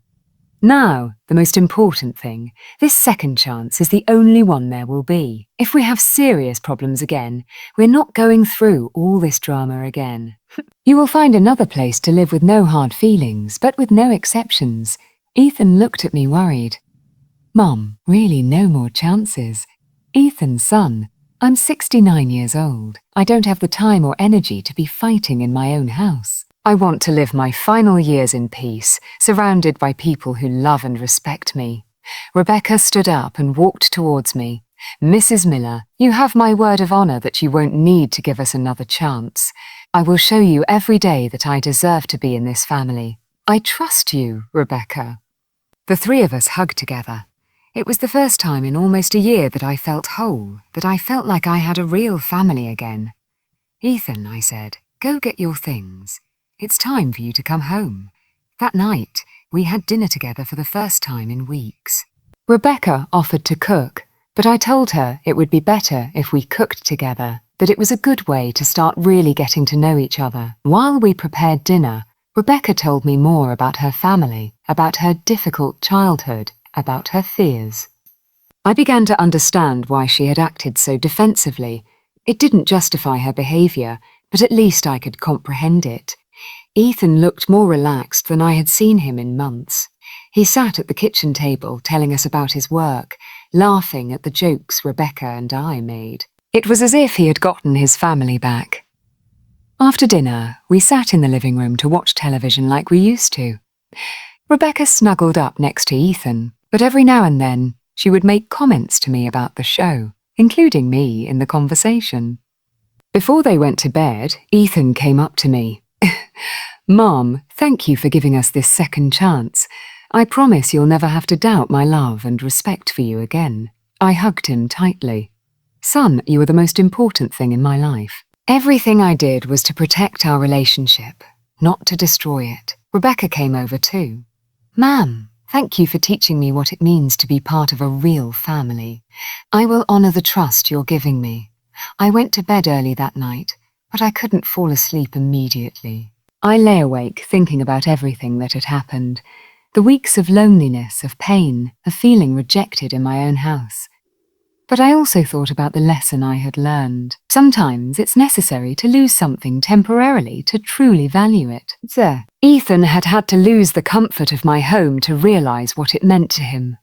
Now, the most important thing, this second chance is the only one there will be. If we have serious problems again, we're not going through all this drama again. You will find another place to live with no hard feelings, but with no exceptions. Ethan looked at me worried. Mum, really no more chances. Ethan's son. I'm 69 years old. I don't have the time or energy to be fighting in my own house. I want to live my final years in peace, surrounded by people who love and respect me. Rebecca stood up and walked towards me. Mrs. Miller, you have my word of honor that you won't need to give us another chance. I will show you every day that I deserve to be in this family. I trust you, Rebecca. The three of us hugged together. It was the first time in almost a year that I felt whole, that I felt like I had a real family again. Ethan, I said, go get your things. It's time for you to come home. That night, we had dinner together for the first time in weeks. Rebecca offered to cook, but I told her it would be better if we cooked together, that it was a good way to start really getting to know each other. While we prepared dinner, Rebecca told me more about her family, about her difficult childhood, about her fears. I began to understand why she had acted so defensively. It didn't justify her behavior, but at least I could comprehend it. Ethan looked more relaxed than I had seen him in months. He sat at the kitchen table telling us about his work, laughing at the jokes Rebecca and I made. It was as if he had gotten his family back. After dinner, we sat in the living room to watch television like we used to. Rebecca snuggled up next to Ethan, but every now and then she would make comments to me about the show, including me in the conversation. Before they went to bed, Ethan came up to me. Mom, thank you for giving us this second chance. I promise you'll never have to doubt my love and respect for you again. I hugged him tightly. Son, you are the most important thing in my life. Everything I did was to protect our relationship, not to destroy it. Rebecca came over too. Ma'am, thank you for teaching me what it means to be part of a real family. I will honor the trust you're giving me. I went to bed early that night, but I couldn't fall asleep immediately. I lay awake thinking about everything that had happened. The weeks of loneliness, of pain, of feeling rejected in my own house. But I also thought about the lesson I had learned. Sometimes it's necessary to lose something temporarily to truly value it. Ethan had had to lose the comfort of my home to realize what it meant to him.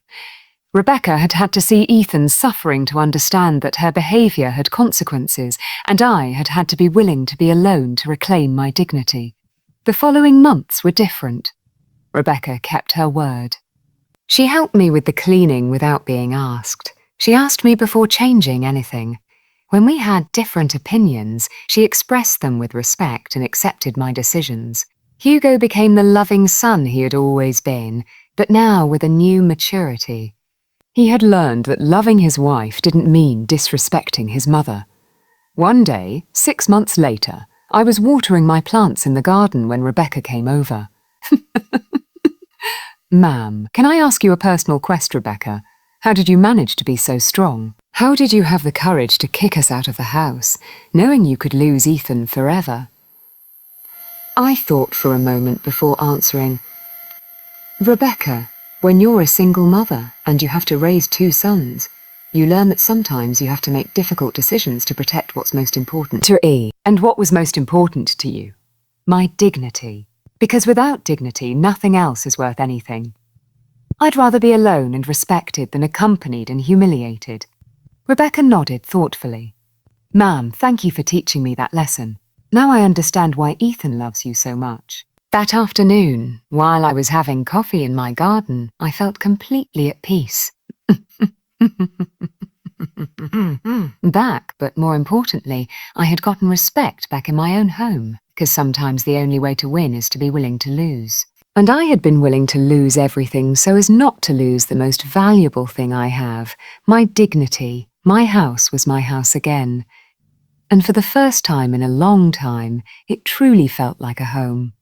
Rebecca had had to see Ethan's suffering to understand that her behavior had consequences, and I had had to be willing to be alone to reclaim my dignity. The following months were different. Rebecca kept her word. She helped me with the cleaning without being asked. She asked me before changing anything. When we had different opinions, she expressed them with respect and accepted my decisions. Hugo became the loving son he had always been, but now with a new maturity. He had learned that loving his wife didn't mean disrespecting his mother. One day, 6 months later, I was watering my plants in the garden when Rebecca came over. Ma'am, can I ask you a personal question, Rebecca? How did you manage to be so strong? How did you have the courage to kick us out of the house, knowing you could lose Ethan forever? I thought for a moment before answering. Rebecca, when you're a single mother and you have to raise 2 sons, you learn that sometimes you have to make difficult decisions to protect what's most important to E. And what was most important to you? My dignity. Because without dignity, nothing else is worth anything. I'd rather be alone and respected than accompanied and humiliated. Rebecca nodded thoughtfully. Ma'am, thank you for teaching me that lesson. Now I understand why Ethan loves you so much. That afternoon, while I was having coffee in my garden, I felt completely at peace. But more importantly, I had gotten respect back in my own home, because sometimes the only way to win is to be willing to lose. And I had been willing to lose everything so as not to lose the most valuable thing I have, my dignity. My house was my house again. And for the first time in a long time, it truly felt like a home.